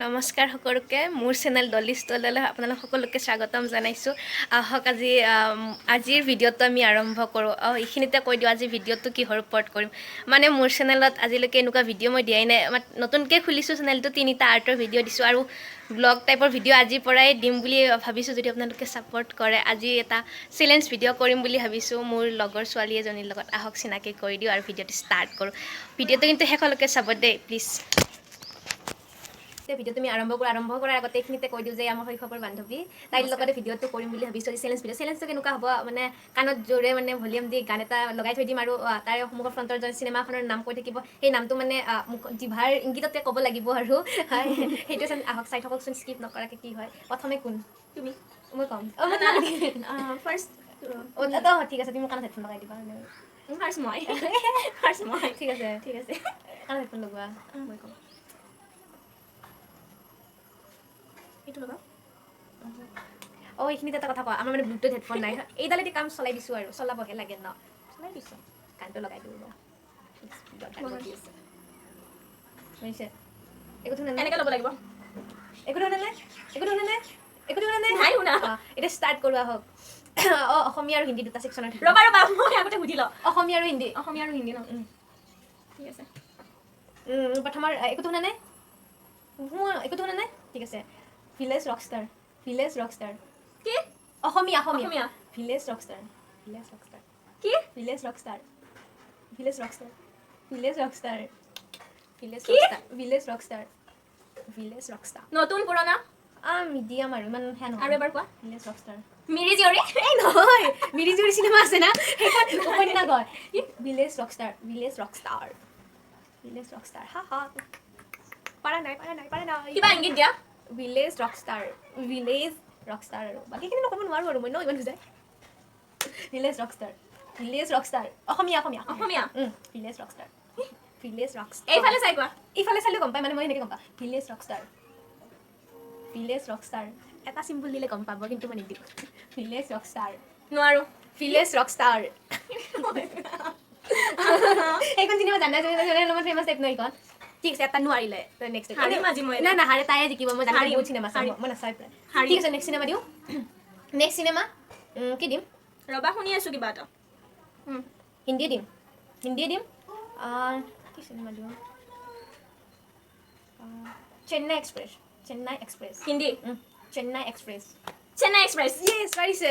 নমস্কাৰ সকলোকে মোৰ চেনেল ডলি ষ্টললৈ আপোনালোক সকলোকে স্বাগতম জনাইছোঁ। আহক আজিৰ ভিডিঅ'টো আমি আৰম্ভ কৰোঁ। এইখিনিতে কৈ দিওঁ আজি ভিডিঅ'টো কিহৰ ওপৰত কৰিম। মানে মোৰ চেনেলত আজিলৈকে এনেকুৱা ভিডিঅ' মই দিয়াই নাই। নতুনকৈ খুলিছোঁ চেনেলটো, 3টা আৰ্টৰ ভিডিঅ' দিছোঁ আৰু ব্লগ টাইপৰ ভিডিঅ' আজিৰ পৰাই দিম বুলি ভাবিছোঁ। যদি আপোনালোকে ছাপোৰ্ট কৰে, আজি এটা চেলেঞ্জ ভিডিঅ' কৰিম বুলি ভাবিছোঁ মোৰ লগৰ ছোৱালী এজনীৰ লগত। আহক চিনাকি কৰি দিওঁ আৰু ভিডিঅ'টো ষ্টাৰ্ট কৰোঁ। ভিডিঅ'টো কিন্তু শেষলৈকে চাব দেই প্লিজ। ভিডিঅ' তুমি আৰম্ভ কৰাৰ আগতে এইখিনিতে কৈ দিওঁ যে আমাৰ শৈশৱৰ বান্ধৱী তাইৰ লগতে ভিডিঅ'টো কৰিম বুলি ভাবিছোঁ। চেলেঞ্জটো কেনেকুৱা হ'ব, মানে কাণত জোৰে মানে ভলিউম দি গান এটা লগাই থৈ দিম আৰু তাৰে সন্মুখৰ ফ্ৰণ্টৰ চিনেমাখনৰ নাম কৈ থাকিব। সেই নামটো মানে জিভাৰ ইংগিততে ক'ব লাগিব আৰু সেইটো আহক চাই থাককচোন, স্কিপ নকৰাকৈ কি হয়। প্ৰথমে কোন? তুমি? মই ক'ম। ফাৰ্ষ্ট ঠিক আছে, তুমি মোৰ কাণত হেডফোন লগাই দিবা। ফাৰ্ষ্ট মই ঠিক আছে কাণত হেডফোন লগোৱা, মই ক'ম। এইখিনিতে এটা কথা কোৱা, আমাৰ মানে ব্লুটুথ হেডফোন নাই। এইডালেদি কাম চলাই দিছোঁ আৰু চলাবহে লাগে ন, চলাই দিছোঁ। গানটো লগাই দিওঁ ৰ'বা। বুজিছে? একো শুনা নাই, এনেকৈ ল'ব লাগিব। একো শুনা নাই, এতিয়া ষ্টাৰ্ট কৰোঁ আহক। অসমীয়া আৰু হিন্দী দুটা ছেকশ্যনৰ থাকিব। ৰ'বা মই আগতে সুধি লওঁ। অসমীয়া আৰু হিন্দী ন? ঠিক আছে। প্ৰথমৰ একোটো শুনা নাই, একোটো শুনা নাই, ঠিক আছে। ভিলেজ ৰকষ্টাৰ কি? অসমীয়া ভিলেজ ৰকষ্টাৰ কি? ভিলেজ ৰকষ্টাৰ নতুন পুৰণা মিডিয়াম আৰু ইমান সেয়া নহয়। আৰু এবাৰ কোৱা। Village Rockstar Miri Jiyori. এই নহয়, মিৰি জীয়ৰী চিনেমা আছে না, সেইখন উপন্যাস হয়। ভিলেজ ৰকষ্টাৰ হা পাৰা নাই কিবা ইংগিত দিয়া। ভিলেজ ৰকষ্টাৰ আৰু বাকীখিনি ক'ব নোৱাৰোঁ আৰু মই ন ইমান বুজাই। ভিলেজ ৰকষ্টাৰ অসমীয়া ভিলেজ ৰকষ্টাৰ এইফালে চাই কোৱা। ইফালে চালে গম পায়, মানে মই সেনেকৈ গম পাওঁ। ভিলেজ ৰকষ্টাৰ এটা চিম্বল দিলে গম পাব, কিন্তু মই নিদিওঁ। ভিলেজ ৰকষ্টাৰ নোৱাৰোঁ। ভিলেজ ৰকষ্টাৰ এইখন চিনেমা জানা অলপমান ফেমাছ টাইপ ন এইখন। ঠিক আছে, এটা নোৱাৰিলে নেক্সট না নাহাৰে, তাইয়ে জিকিব। মই জানো বহুত চিনেমা চাওঁ, মই নাচাই প্ৰায়। ঠিক আছে, নেক্সট চিনেমা দিওঁ। নেক্সট চিনেমা কি দিম? ৰ'বা শুনি আছোঁ কিবা এটা। হিন্দীয়ে দিম কি চিনেমা দিওঁ? চেন্নাই এক্সপ্ৰেছ হিন্দী। চেন্নাই এক্সপ্ৰেছ য়েছ, পাৰিছে।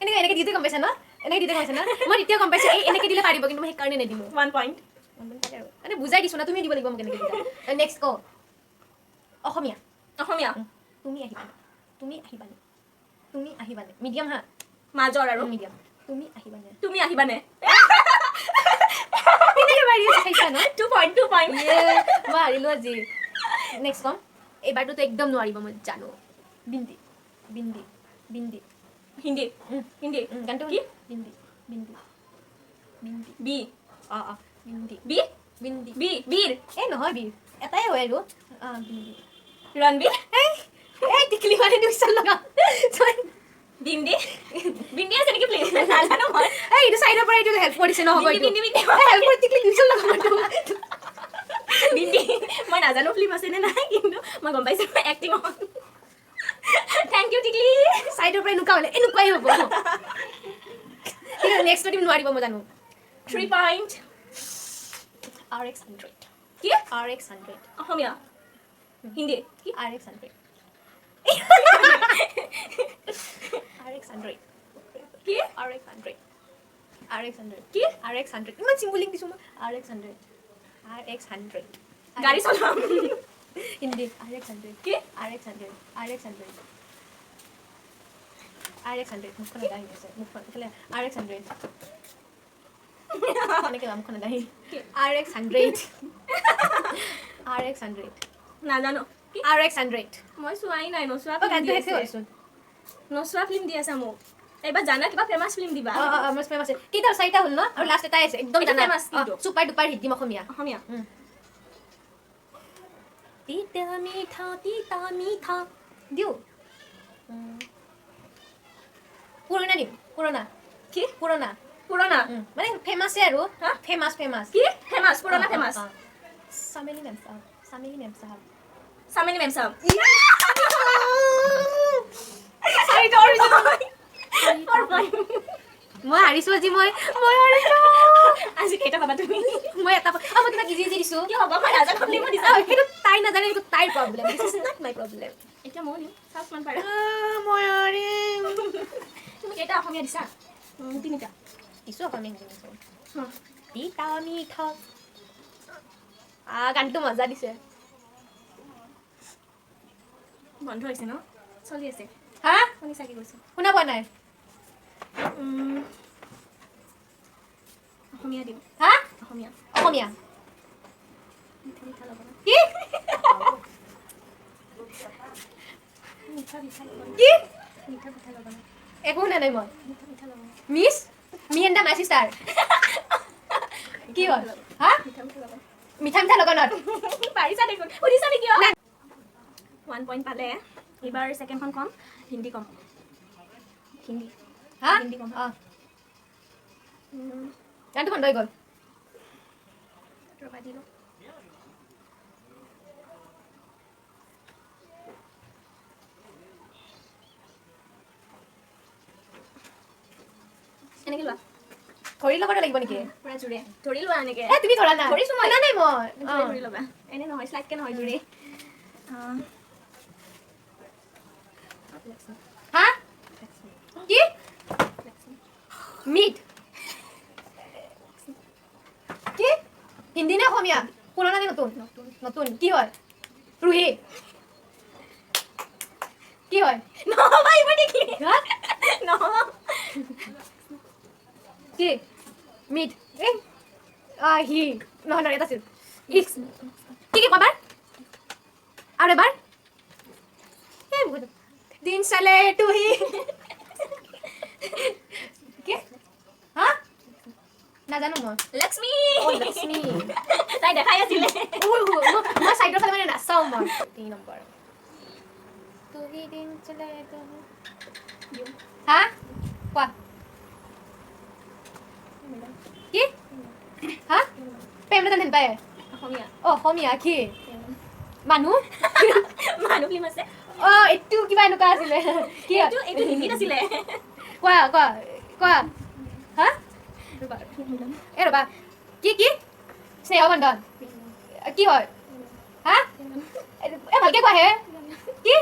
এনেকৈ দিওঁতে গম পাইছা ন, মই তেতিয়া গম পাইছোঁ এনেকৈ দিলে পাৰিব, কিন্তু মই সেইকাৰণে নিদিলোঁ। 1 পইণ্ট আৰু মানে বুজাই দিছোঁ না, তুমি দিব লাগিব মোক এনেকৈ দিবা। নেক্সট কওঁ অসমীয়া তুমি আহিবানে মিডিয়াম হা, মাজৰ আৰু মিডিয়াম। তুমি আহিবানে কেনেকৈ পাৰি আছে, চাইছা ন? 2 পইণ্ট মই হাৰিলোঁ আজি। নেক্সট ক'ম, এইবাৰটোতো একদম নোৱাৰিব মই জানো। বিন্দি হিন্দী গানটো কি? বিন্দি বি বীৰ এই নহয়, বীৰ এটাই হয় আৰু বিন্দি ৰণবীৰ এই টিকলি মানে নিউচাৰ লগা বিন্দি আছে নেকি প্লিজ? নাজানো মই। এইটো চাইডৰ পৰা এইটো হেল্প কৰিছে নহ'ব। বিন্দি মই নাজানো ফিল্ম আছে নে নাই, কিন্তু মই গম পাইছোঁ এক্টিং। থেংক ইউ টিকলি। চাইডৰ পৰা এনেকুৱা হ'লে এনেকুৱাই হ'ব। ঠিক আছে, নেক্সট দিম নোৱাৰিব মই জানো। 3 পইণ্ট RX 100 কি? RX 100 অসমীয়া হিন্দী কি? RX 100 কি? RX 100 কি? RX 100 ইমান চিম্বলিক দিছোঁ মই। RX 100 গাড়ী চলাম। হিন্দী RX 100 কি? RX 100 মুখখন দাহি আছে, মুখখন ইফালে RX 100 এনেকৈ মুখখন দাহি RX 100 নাজানো। RX 100 মই চোৱাই নাই, নচোৱা ফিল্ম দি আছে মোক। এইবাৰ জানা কিবা ফেমাছ ফিল্ম দিবা। ফেমাছ কেইটা? 4টা হ'ল ন, আৰু লাষ্ট এটাই আছে একদম জানা। চুপাৰ ডুপাৰ হিট দিম অসমীয়া তিতা মিঠা দিওঁ। পুৰণা দিম। কি? পুৰণা মানে ফেমাছে আৰু ফেমাছ কি? ফেমাছ পুৰণা famous Chameli ma'am Sahib Samini ma'am sab. Sorry, sorry. For fun. মই হাৰিছো আজি মই হাৰিছো আজি কেইটা পাবা তুমি? মই এটা মই তোমাক ইজি দিছো কি হ'ব মই নাজানো বুলি মই দিছা। সেইটো তাই নাজানে সেইটো তাইৰ problem this is not my problem এতিয়া মই নিম চাওক মান পাৰা। মই হাৰিম তুমি কেইটা অসমীয়া দিছা? তিনিটা দিছো অসমীয়া দিছো তিতা মিঠা গানটো মজা দিছে বন্ধ হৈছে ন চলি আছে হা শুনিছা কি কৈছে শুনা পোৱা নাই অসমীয়া দিম হা অসমীয়া অসমীয়া মিঠা মিঠা লগা কি মিঠা মিঠা লগা কি মিঠা মিঠা লগা একো শুনা নাই মই মিঠা মিঠা লগা miss me and the my sister কি হ'ল হা মিঠা মিঠা লগা মিঠা মিঠা লগনত পাৰিছা দেখোন শুনিছা নেকি 1 পইণ্ট পালে এইবাৰ ছেকেণ্ডখন কম হিন্দী কম হিন্দী হা হিন্দী কম গানটো বন্ধ হৈ গ'ল ৰবা দিলো এনেকে লোৱা ধৰি ল'ব লাগিব নেকি পুৰা জোৰে ধৰি লোৱা এনেকে তুমি ধৰা না ধৰিছো মই নাই মই জোৰে ধৰি ল'বা এনে নহয় স্লাইডকে নহয় জোৰে হা কি মিট কি হিন্দী নে অসমীয়া পুৰণা নে নতুন নতুন কি হয় ৰুহি কি হয় নহ'ব এইবাৰ নেকি হা নহ'ব কি মিট হি নহয় নহয় এটা আছিল কি কবাৰ আৰু এবাৰ দিন চালে তুহি কি হা নাজানো মই লক্ষ্মী লক্ষ্মী তাই দেখাই আছিলে মই চাইডৰ ফালে মানে নাচাওঁ মই 3 নম্বৰ তুহি দিন চলে তুহি হা কোৱা কি হা প্ৰেমৰতন হেন পায় অসমীয়া অসমীয়া কি মানুহ মানুহ ফিল্ম আছে এইটো কিবা এনেকুৱা আছিলে কি এইটো হিন্দীত আছিলে কোৱা কোৱা কোৱা হা ৰবা এ ৰবা কি কি স্নেহ বন্ধন কি হয় হা ভালকে কোৱা হে কি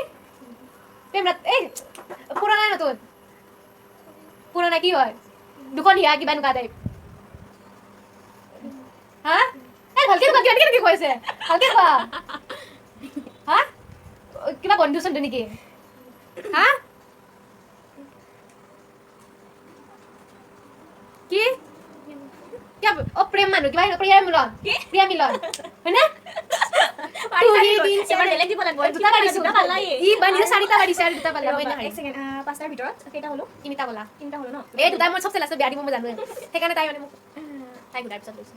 প্ৰেমৰত এই পুৰণা নতুন পুৰণা কি হয় দুখন হিয়া কিবা এনেকুৱা টাইপ হা ভালকে কোৱা কেনেকে কৈছে ভালকে কোৱা হা কিবা বন্ধু চন্ধু নেকি হা কি কিবা প্ৰেম মানুহ কিবা প্ৰিয়া মিলন হয়নে বেলেগ দিব লাগিব দুটা পাৰিছো ই বানিয়ে চাৰিটা পাৰিছে আৰু দুটা পালে মই এক ছেকেণ্ড পাঁচটাৰ ভিতৰত কেইটা হলো তিনিটা ক'লা তিনিটা হলো ন এই দুটা মই চবচে লাষ্টত বেয়া দিব মই জানোৱে সেইকাৰণে তাই মানে মোক তাই গোটাৰ পিছত লৈছে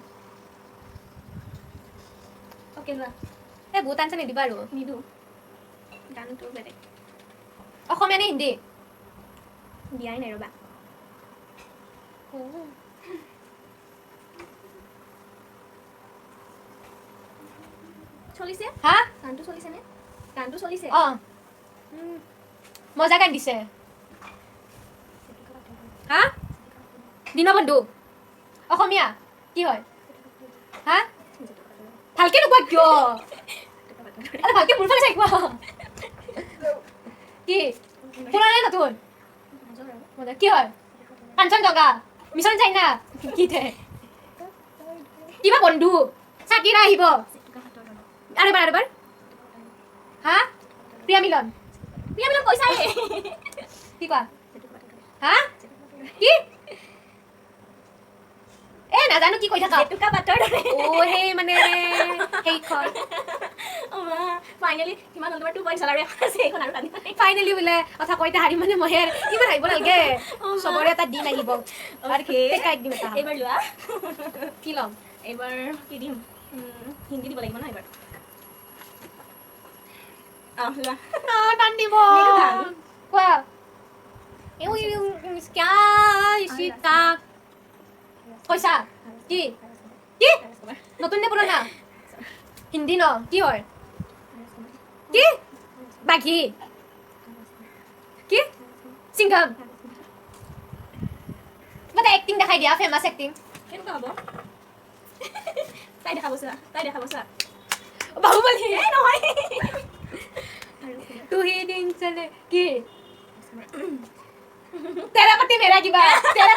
অ'কে লোৱা এই বহুত আনচাৰ নিদিবা আৰু নিদো গানটো বেলেগ অসমীয়া নে হিন্দী দিয়াই নাই ৰবা চলিছে হা গানটো চলিছে নে গানটো চলিছে মজা গান দিছে হা দীনবন্ধু অসমীয়া কি হয় হা ভালকে নোকোৱা কিয় ভালকে মোৰ ফালে চাই কোৱা কি পুৰণা নে নতুন কি হয় কাঞ্চনজংঘা মিছন চাইনা কি দে কিবা বন্ধু চাকিৰা আহিব আৰু এবাৰ হা প্ৰিয়া মিলন কৈছাই কি কোৱা হা কি নাজানো কি কৈ থাকা জেতুকা পাতৰ দৰে সেই মানে সেইখন ফাইনেলি কিমান হ'ল তোমাৰ 2 পইণ্ট চালাৰে আছে এইখন আৰু কান্দি ফাইনেলি বোলে কথা কইতে হাৰি মানে মই ইমান হাৰিব নালাগে চবৰে এটা দিন আহিব আৰু কাইক দিম এটা এইবাৰ লোৱা কি ল'ম এইবাৰ কি দিম হিন্দী দিব লাগিব ন এইবাৰ লোৱা টান দিব কোৱা পইচা কি কি নতুন নে পুৰণা হিন্দী ন কি হয় কি বাঘী কি সিংঘম মানে এক্টিং দেখাই দিয়া ফেমাস এক্টিং কেনেকুৱা হ'ব তাই দেখাব চোৱা বাহুবলী এই নহয় तू ही दिन चले की तेरा पति मेरा किबा तेरा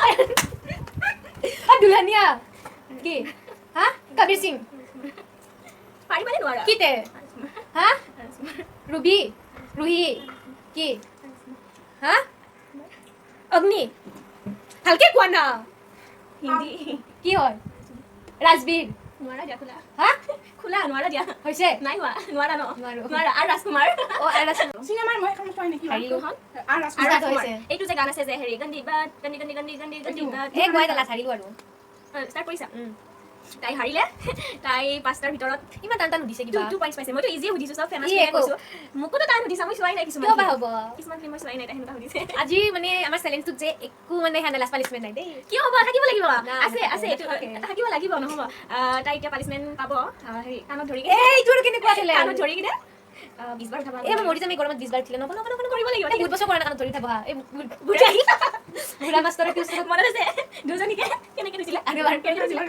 और दुल्हनिया की हां कबीर सिंह পাৰিবানে নোৱাৰা की ते हां रूबी रूही की हां अग्नि हल्के कोआ ना হিন্দী की হয় राजवीर নোৱাৰা দিয়া খোলা हां খোলা নোৱাৰা দিয়া হৈছে নাই নোৱাৰা ন নোৱাৰো। নোৱাৰা আৰু ৰাজকুমাৰ ও আৰাস চিনেমাৰ মই এখন চোৱা নেকি হাৰিলো কোনখন? আৰু আৰু স্টাৰ্ট ৰাজকুমাৰ হৈছে। এইটো যে গান আছে যে হেৰি গন্দি বাট গন্দি বাট এই গোৱাই দালা হাৰিলো আৰু ষ্টাৰ্ট কৰিছা তাই হাৰিলে তাই পাঁচটাৰ ভিতৰত ইমান টান টান দিছে কিবা 2 পইণ্টছ পাইছে মইতো ইজিয়ে সুধিছো চব ফেমাছ ই ফিল্মে একো। কৈছো মোকোতো টাইম সুধিছা মই চোৱাই নাই কিছুমান কিয় বা film। হ'ব কিছুমান ফিল্ম মই চোৱাই নাই তাই সেনেকুৱা সুধিছে আজি মানে আমাৰ চেলেঞ্জটোত যে একো মানে হেনে লাজ পানিছমেণ্ট নাই দেই কিয় হ'ব থাকিব লাগিব না, আছে নাথাকে, আছে এইটো নাথাকে। থাকিব লাগিব নহ'ব তাই এতিয়া পানিছমেণ্ট পাব হেৰি কাণত ধৰি এইটো আৰু কেনেকুৱা আছিলে কাণত ধৰি কিনে 20 বাৰ উঠাব এই মই মৰি যাম এই গৰমত 20 বাৰ উঠিলে নকল নকল কৰিব লাগিব বহুত বছৰ কৰা না কাণত ধৰি থাকবা এই বুঢ়া বুঢ়া মাষ্টৰৰ টিউচনত মনত আছে দুজনীকে কেনেকে দিছিলে আৰু এবাৰ কেনেকে দিছিলে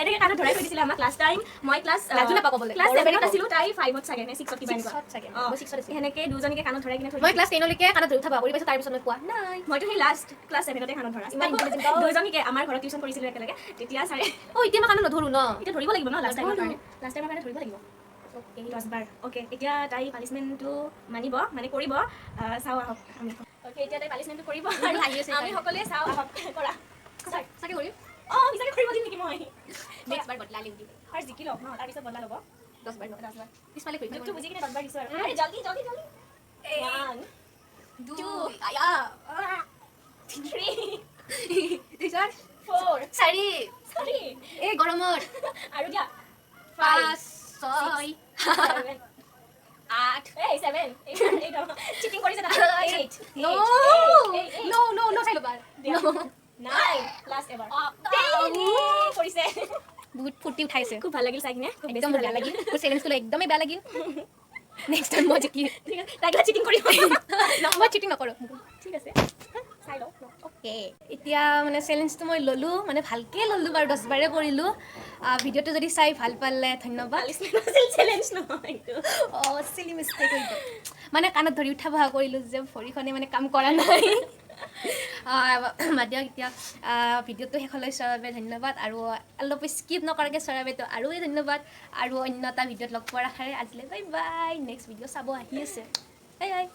এনেকে কাণত ধৰাই থৈ দিছিলে আমাক লাষ্ট টাইম মই ক্লাছ লাজো নাপাব বোলে। ক্লাছ গৰমে 7ত নাপাব। আছিলো তাই 5ত চাগে নে 6ত কিবা এনেকুৱা Sixত চাগে। অ, মই 6ত আছিলো। সেনেকে দুজনীকে কাণত ধৰাই কিনে থৈ মই ক্লাছ 10 লৈকে কাণত ধৰি উঠাবা কৰি পাইছো তাৰ পিছত মই কোৱা নাই মইতো সেই লাষ্ট ক্লাছ 7তে কাণত ধৰা ইমান intelligent অ। দুজনীকে আমাৰ ঘৰত টিউচন কৰিছিলো একেলগে তেতিয়া ছাৰে অ এতিয়া মই কাণত নধৰো ন এতিয়া ধৰিব লাগিব ন লাষ্ট টাইমৰ নধৰো। কাৰণে লাষ্ট টাইমৰ কাৰণে ধৰিব লাগিব 10 বাৰ অ'কে এতিয়া তাই পানিছমেণ্টটো মানিব মানে কৰিব চাওঁ আহক আমি অ'কে এতিয়া তাই পানিছমেণ্টটো কৰিব আৰু হাঁহি আছে আমি সকলোৱে চাওঁ আহক কৰা চাগে কৰিম অঁ মিছাকে কৰিব দিম নেকি মই নেক্সট বাৰ বদলা লিম দিম ফাৰ্ষ্ট জিকি লওক ন তাৰপিছত বদলা ল'ব 10 বাৰ 10 বাৰ পিছফালে কৰি জোকটো বুজি কিনে 10 বাৰ দিছোঁ আৰু আৰে জলদি জলদি জলদি 1 2 আয়া 3 তিছাৰ 4 চাৰি সৰি এই গৰমত আৰু দিয়া 5 6 7 8 এই 7 চিটিং কৰিছে তাতে 8 No! No, চাই ল'বা। No. 9 লাষ্ট এবাৰ অ, 10 কৰিছে বহুত ফূৰ্তি উঠাইছে খুব ভাল লাগিল চাই কিনে খুব একদম বেছি বেয়া লাগিল মোৰ চেলেঞ্জটো একদমেই বেয়া লাগিল নেক্সট টাইম মই জিকি ঠিক আছে তাইক চিটিং কৰিব মই চিটিং নকৰোঁ ঠিক আছে চাই লওঁ অ'কে এতিয়া মানে চেলেঞ্জটো মই ল'লোঁ মানে ভালকৈ ল'লোঁ বাৰু 10 বাৰে কৰিলোঁ ভিডিঅ'টো যদি চাই ভাল পালে ধন্যবাদ চেলেঞ্জ নহয় এইটো অঁ চিলি মিষ্টেক হৈ গ'ল মানে কাণত ধৰি উঠা বহা কৰিলোঁ যে ভৰিখনে মানে কাম কৰা নাই দিয়ক এতিয়া ভিডিঅ'টো শেষলৈ চোৱাৰ বাবে ধন্যবাদ আৰু অলপ স্কিপ নকৰাকৈ চোৱাৰ বাবেতো আৰু ধন্যবাদ আৰু অন্য এটা ভিডিঅ'ত লগ পোৱাৰ আশাৰে আজিলৈ বাই বাই নেক্সট ভিডিঅ' চাব আহি আছে বাই বাই